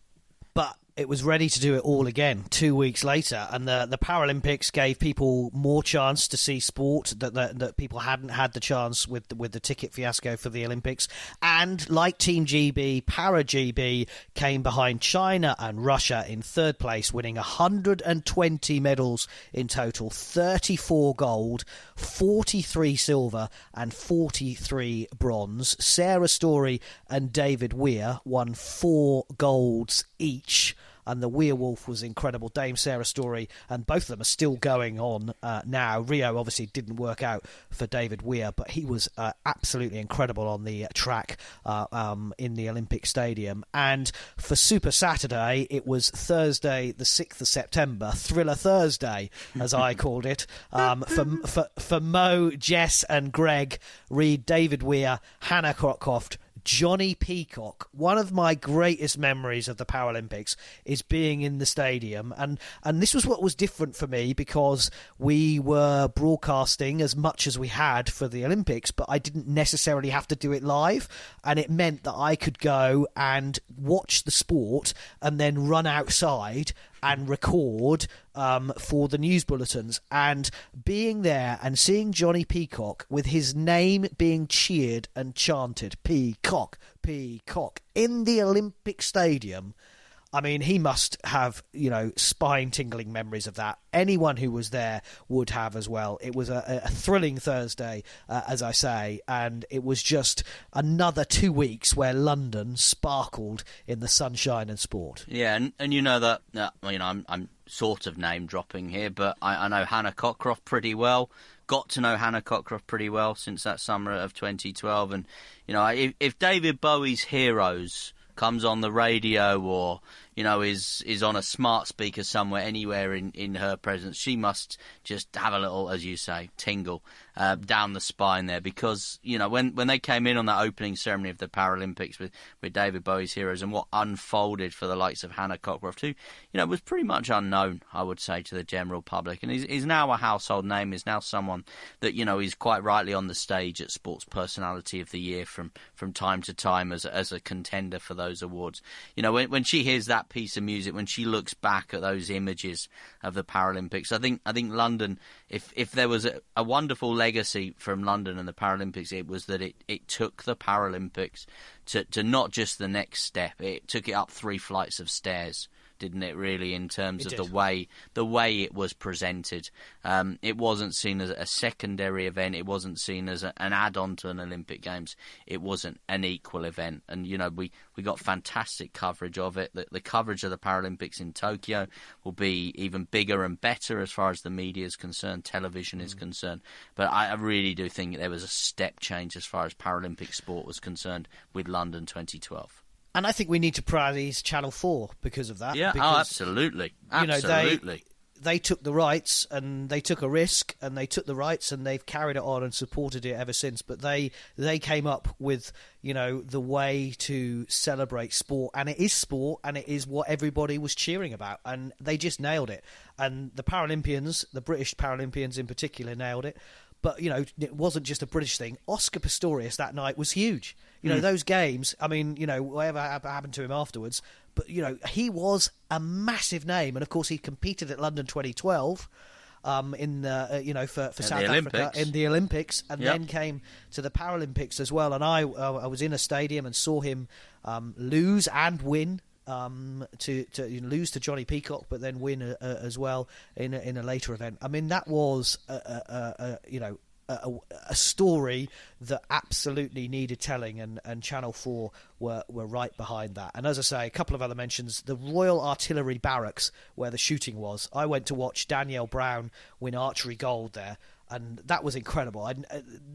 But it was ready to do it all again 2 weeks later, and the Paralympics gave people more chance to see sport that people hadn't had the chance with the ticket fiasco for the Olympics. And like Team GB, Para GB came behind China and Russia in third place, winning 120 medals in total, 34 gold, 43 silver and 43 bronze. Sarah Story and David Weir won 4 golds each, and the Werewolf was incredible. Dame Sarah Story, and both of them are still going on now. Rio obviously didn't work out for David Weir, but he was absolutely incredible on the track in the Olympic Stadium. And for Super Saturday, it was Thursday the 6th of September, Thriller Thursday, as I called it, for Mo, Jess and Greg. Read David Weir, Hannah Crockhoft, Johnny Peacock. One of my greatest memories of the Paralympics is being in the stadium, and this was what was different for me, because we were broadcasting as much as we had for the Olympics, but I didn't necessarily have to do it live, and it meant that I could go and watch the sport and then run outside and record for the news bulletins. And being there and seeing Johnny Peacock with his name being cheered and chanted, Peacock, Peacock, in the Olympic Stadium, I mean, he must have, spine-tingling memories of that. Anyone who was there would have as well. It was a thrilling Thursday, as I say, and it was just another 2 weeks where London sparkled in the sunshine and sport. Yeah, and you know that, I'm sort of name-dropping here, but I know Hannah Cockcroft pretty well. Got to know Hannah Cockcroft pretty well since that summer of 2012. And, if David Bowie's Heroes comes on the radio or is on a smart speaker somewhere, anywhere in her presence, she must just have a little, as you say, tingle down the spine there, because when they came in on that opening ceremony of the Paralympics with David Bowie's Heroes, and what unfolded for the likes of Hannah Cockcroft, who was pretty much unknown, I would say, to the general public, and he's now a household name. Is now someone that is quite rightly on the stage at Sports Personality of the Year from time to time as a contender for those awards. When she hears that piece of music, when she looks back at those images of the Paralympics, I think London, if there was a wonderful legacy from London and the Paralympics, it was that it took the Paralympics to not just the next step, it took it up 3 flights of stairs, didn't it, really, in terms of the way it was presented. It wasn't seen as a secondary event. It wasn't seen as an add-on to an Olympic Games. It wasn't an equal event. And, we got fantastic coverage of it. The coverage of the Paralympics in Tokyo will be even bigger and better as far as the media is concerned, television is concerned. But I really do think there was a step change as far as Paralympic sport was concerned with London 2012. And I think we need to praise Channel 4 because of that. Yeah, because, absolutely. Absolutely. They took the rights, and they took a risk, and they took the rights, and they've carried it on and supported it ever since. But they came up with, the way to celebrate sport, and it is sport, and it is what everybody was cheering about, and they just nailed it. And the Paralympians, the British Paralympians in particular, nailed it. But, it wasn't just a British thing. Oscar Pistorius that night was huge. Those games, I mean, whatever happened to him afterwards, but, he was a massive name. And, of course, he competed at London 2012 in the, for South Africa in the Olympics, and then came to the Paralympics as well. And I was in a stadium and saw him lose and win. To lose to Johnny Peacock, but then win as well in a later event. I mean, that was a story that absolutely needed telling, and Channel 4 were right behind that. And as I say, a couple of other mentions: the Royal Artillery Barracks, where the shooting was. I went to watch Danielle Brown win archery gold there, and that was incredible.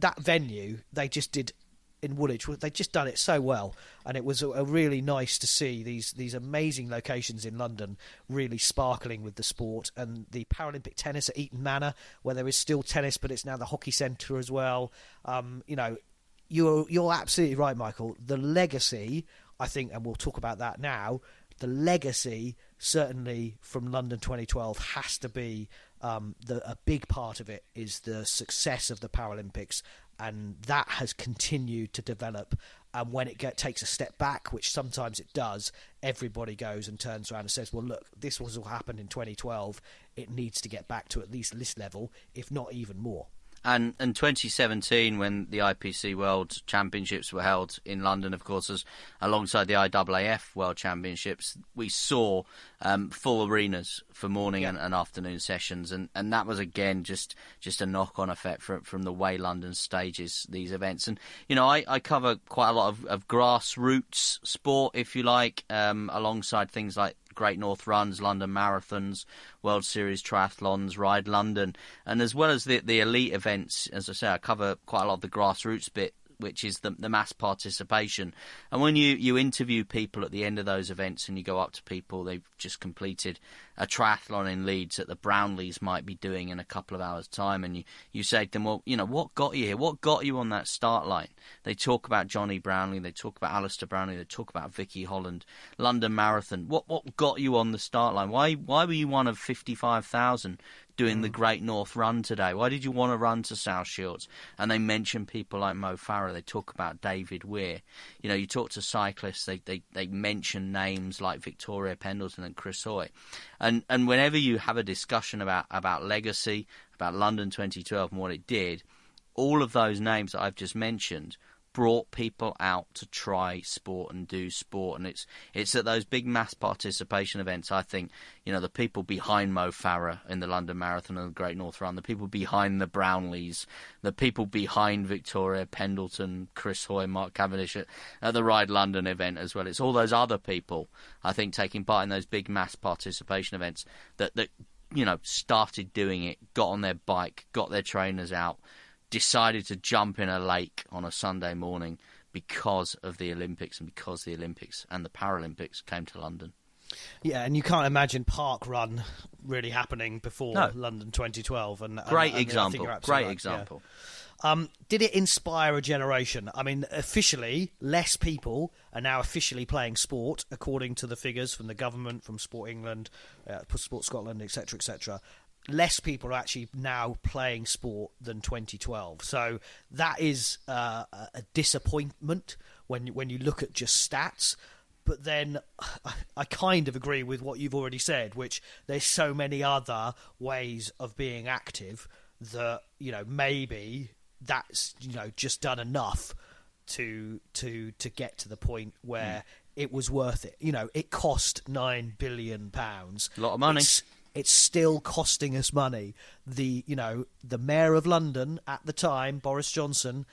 That venue, they just did in Woolwich, they'd just done it so well, and it was a really nice to see these amazing locations in London really sparkling with the sport. And the Paralympic tennis at Eton Manor, where there is still tennis, but it's now the hockey centre as well. You're absolutely right, Michael. The legacy, I think, and we'll talk about that now, the legacy certainly from London 2012 has to be a big part of it is the success of the Paralympics, and that has continued to develop. And when it takes a step back, which sometimes it does, everybody goes and turns around and says, well, look, this was all happened in 2012. It needs to get back to at least this level, if not even more. And 2017, when the IPC World Championships were held in London, of course, as alongside the IAAF World Championships, we saw full arenas for morning and afternoon sessions, and that was again just a knock-on effect from the way London stages these events. And I cover quite a lot of grassroots sport, if you like, alongside things like Great North Runs, London Marathons, World Series Triathlons, Ride London, and as well as the elite events, as I say, I cover quite a lot of the grassroots bit, which is the mass participation. And when you interview people at the end of those events and you go up to people, they've just completed a triathlon in Leeds that the Brownlees might be doing in a couple of hours' time, and you say to them, well, what got you here? What got you on that start line? They talk about Johnny Brownlee, they talk about Alistair Brownlee, they talk about Vicky Holland, London Marathon. What got you on the start line? Why were you one of 55,000 doing the Great North Run today? Why did you want to run to South Shields? And they mention people like Mo Farah. They talk about David Weir. You talk to cyclists, they mention names like Victoria Pendleton and Chris Hoy. And whenever you have a discussion about legacy, about London 2012 and what it did, all of those names that I've just mentioned brought people out to try sport and do sport. And it's at those big mass participation events, I think, the people behind Mo Farah in the London Marathon and the Great North Run, the people behind the Brownlees, the people behind Victoria Pendleton, Chris Hoy, Mark Cavendish at the Ride London event as well. It's all those other people, I think, taking part in those big mass participation events that started doing it, got on their bike, got their trainers out, decided to jump in a lake on a Sunday morning because of the Olympics and because the Olympics and the Paralympics came to London. Yeah, and you can't imagine Park Run really happening before London 2012. Great example. Yeah. Did it inspire a generation? I mean, officially, less people are now officially playing sport, according to the figures from the government, from Sport England, Sport Scotland, etc., etc. Less people are actually now playing sport than 2012. So that is a disappointment when you look at just stats. But then I kind of agree with what you've already said, which there's so many other ways of being active that, maybe that's, just done enough to get to the point where it was worth it. It cost £9 billion. A lot of money. It's still costing us money. The Mayor of London at the time, Boris Johnson,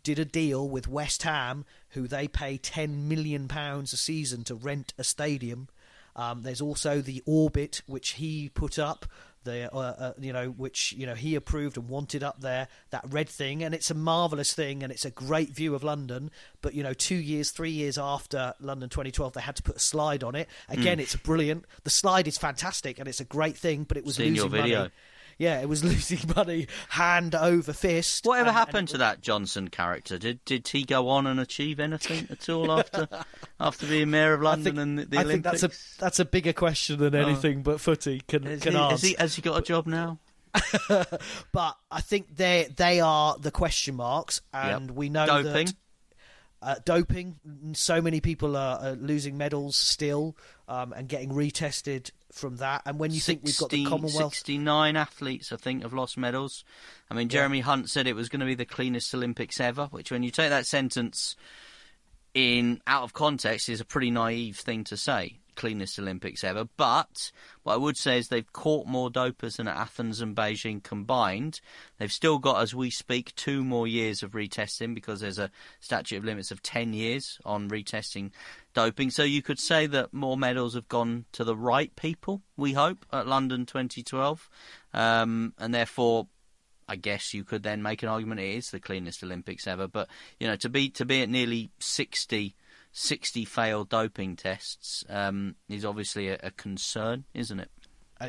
did a deal with West Ham, who they pay £10 million a season to rent a stadium. There's also the Orbit, which he put up, which he approved and wanted up there, that red thing, and it's a marvellous thing, and it's a great view of London. But 3 years after London 2012, they had to put a slide on it. Again, it's brilliant. The slide is fantastic, and it's a great thing, but it was losing money. Yeah, it was losing money hand over fist. Whatever happened to that Johnson character? Did he go on and achieve anything at all after being Mayor of London and the Olympics? I think that's a bigger question than anything but footy can ask. Has he got a job now? But I think they are the question marks, and we know doping. That doping. So many people are losing medals still and getting retested from that. And when you think we've got the Commonwealth... 69 athletes, I think, have lost medals. I mean, Jeremy Hunt said it was going to be the cleanest Olympics ever, which when you take that sentence out of context is a pretty naive thing to say. Cleanest Olympics ever. But what I would say is they've caught more dopers than at Athens and Beijing combined. They've still got, as we speak, 2 more years of retesting because there's a statute of limits of 10 years on retesting doping. So you could say that more medals have gone to the right people, we hope, at London 2012. And therefore, I guess you could then make an argument it is the cleanest Olympics ever. But, to be at nearly 60 failed doping tests is obviously a concern, isn't it?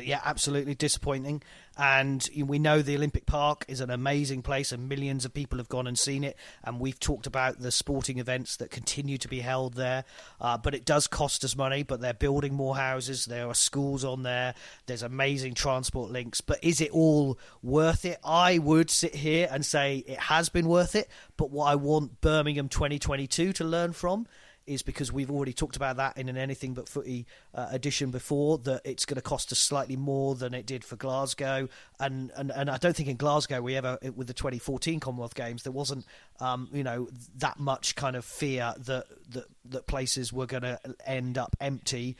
Yeah, absolutely disappointing. And we know the Olympic Park is an amazing place and millions of people have gone and seen it. And we've talked about the sporting events that continue to be held there. But it does cost us money, but they're building more houses. There are schools on there. There's amazing transport links. But is it all worth it? I would sit here and say it has been worth it. But what I want Birmingham 2022 to learn from is, because we've already talked about that in an Anything But Footy edition before, that it's going to cost us slightly more than it did for Glasgow. And I don't think in Glasgow with the 2014 Commonwealth Games, there wasn't, that much kind of fear that places were going to end up empty.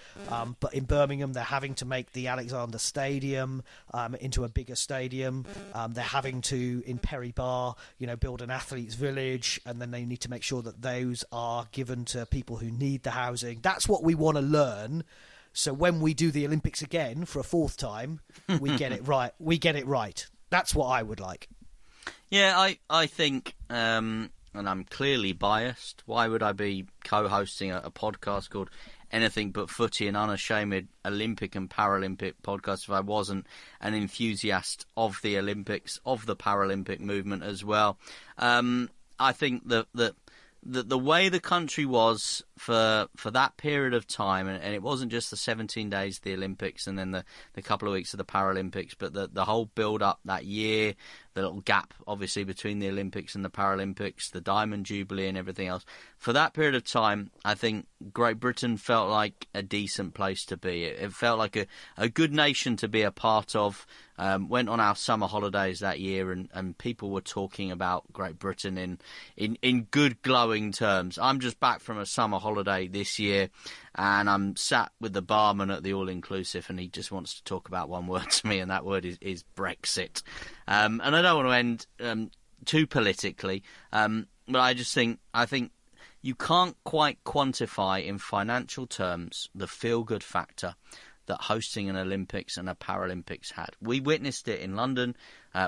But in Birmingham, they're having to make the Alexander Stadium into a bigger stadium. They're having to, in Perry Bar, build an athletes' village, and then they need to make sure that those are given to people who need the housing. That's what we want to learn. So when we do the Olympics again for a fourth time, we get it right. We get it right. That's what I would like. Yeah, I think, and I'm clearly biased. Why would I be co-hosting a podcast called Anything But Footy, an unashamed Olympic and Paralympic podcast, if I wasn't an enthusiast of the Olympics, of the Paralympic movement as well? I think that the way the country was for that period of time, and it wasn't just the 17 days of the Olympics and then the couple of weeks of the Paralympics, but the whole build-up that year, the little gap, obviously, between the Olympics and the Paralympics, the Diamond Jubilee and everything else. For that period of time, I think Great Britain felt like a decent place to be. It felt like a good nation to be a part of. Went on our summer holidays that year, and people were talking about Great Britain in good, glowing terms. I'm just back from a summer holiday this year, and I'm sat with the barman at the all-inclusive, and he just wants to talk about one word to me, and that word is Brexit. And I don't want to end too politically, but I think you can't quite quantify in financial terms the feel-good factor that hosting an Olympics and a Paralympics had. We witnessed it in London.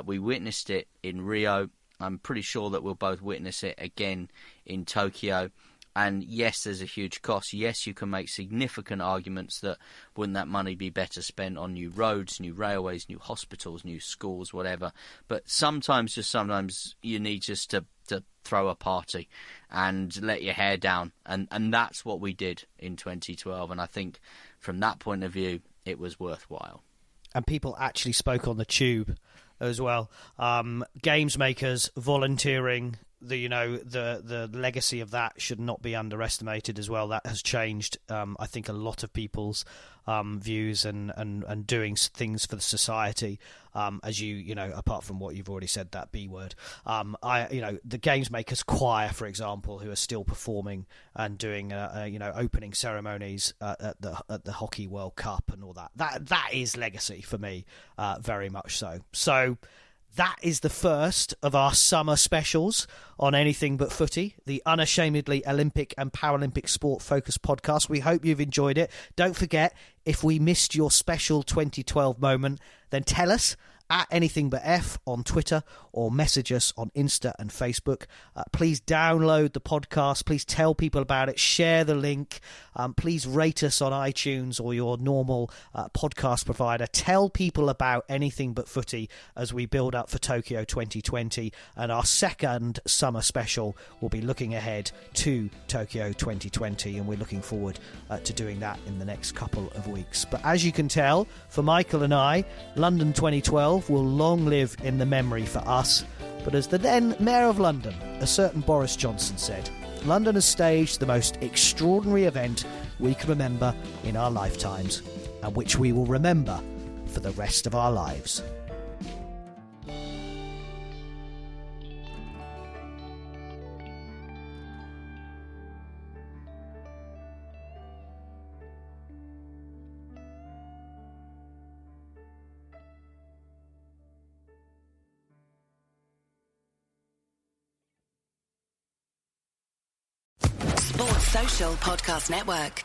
We witnessed it in Rio. I'm pretty sure that we'll both witness it again in Tokyo. And yes, there's a huge cost. Yes, you can make significant arguments that wouldn't that money be better spent on new roads, new railways, new hospitals, new schools, whatever. But sometimes you need just to throw a party and let your hair down. And that's what we did in 2012. And I think from that point of view, it was worthwhile. And people actually spoke on the tube as well. Games makers, volunteering, the legacy of that should not be underestimated as well. That has changed, I think, a lot of people's views and doing things for the society. As apart from what you've already said, that B word, the Games Makers Choir, for example, who are still performing and doing, opening ceremonies at the Hockey World Cup and all that. That is legacy for me, very much so. So. That is the first of our summer specials on Anything But Footy, the unashamedly Olympic and Paralympic sport-focused podcast. We hope you've enjoyed it. Don't forget, if we missed your special 2012 moment, then tell us at Anything But F on Twitter or message us on Insta and Facebook. Please download the podcast. Please tell people about it. Share the link. Please rate us on iTunes or your normal podcast provider. Tell people about Anything But Footy as we build up for Tokyo 2020. And our second summer special will be looking ahead to Tokyo 2020. And we're looking forward to doing that in the next couple of weeks. But as you can tell, for Michael and I, London 2012 will long live in the memory for us. But as the then Mayor of London, a certain Boris Johnson, said, London has staged the most extraordinary event we can remember in our lifetimes, and which we will remember for the rest of our lives. Sports Social Podcast Network.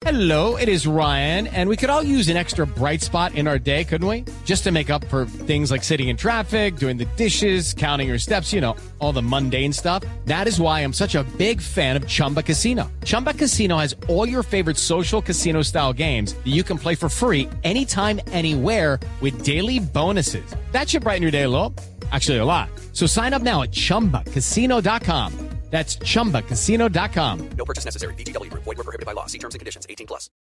Hello, it is Ryan, and we could all use an extra bright spot in our day, couldn't we? Just to make up for things like sitting in traffic, doing the dishes, counting your steps, all the mundane stuff. That is why I'm such a big fan of Chumba Casino. Chumba Casino has all your favorite social casino-style games that you can play for free anytime, anywhere with daily bonuses. That should brighten your day a little. Actually, a lot. So sign up now at ChumbaCasino.com. That's ChumbaCasino.com. No purchase necessary. VGW Group. Void where prohibited by law. See terms and conditions. 18+.